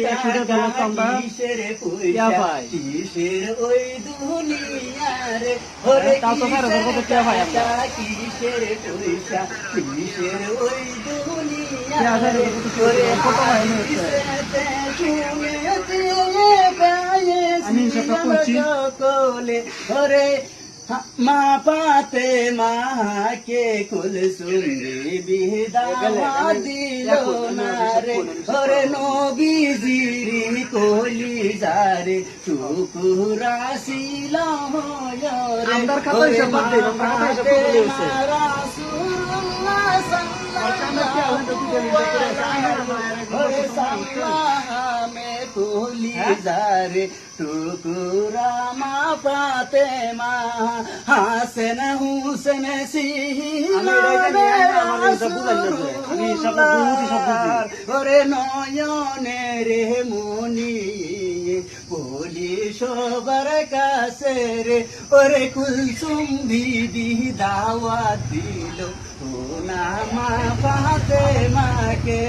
কিসের পয়সা কিসের ওই দুনিয়ার ওরে কিসের পয়সা কিসের ওই দুনিয়ার ওরে সকলে ওরে মা পাতে মাকে কুলসুম বিদাওয়া দিল না রে ওরে নবীজির কলি যারে টুকুরা ছিল রে ওরে মা পাতে রাসূলুল্লাহ কলি যারে টুকুরা মা পাতে মা হাসেন হুসেন ওরে নয়নে রে মুনি বলি সবার কাছে রে ওরে কুলসুম বিবি দাওয়াত দিল না মা পাতে মাকে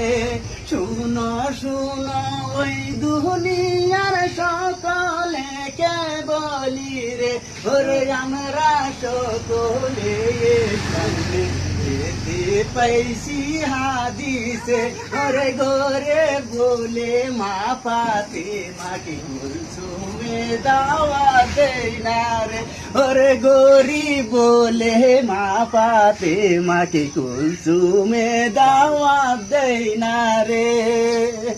শুনো শুনো ওই দুনিয়ার সকলে কে বলি রে ওরে আমরা সকলে সামনে যেতে পাইছি হাদিসে ওরে গোরে বলে মা পাতে মাকে কুলসুমে দাওয়া দেই না রে ওরে গোরি বলে মা পাতে মাকে কুলসুমে দাওয়া দেই না রে।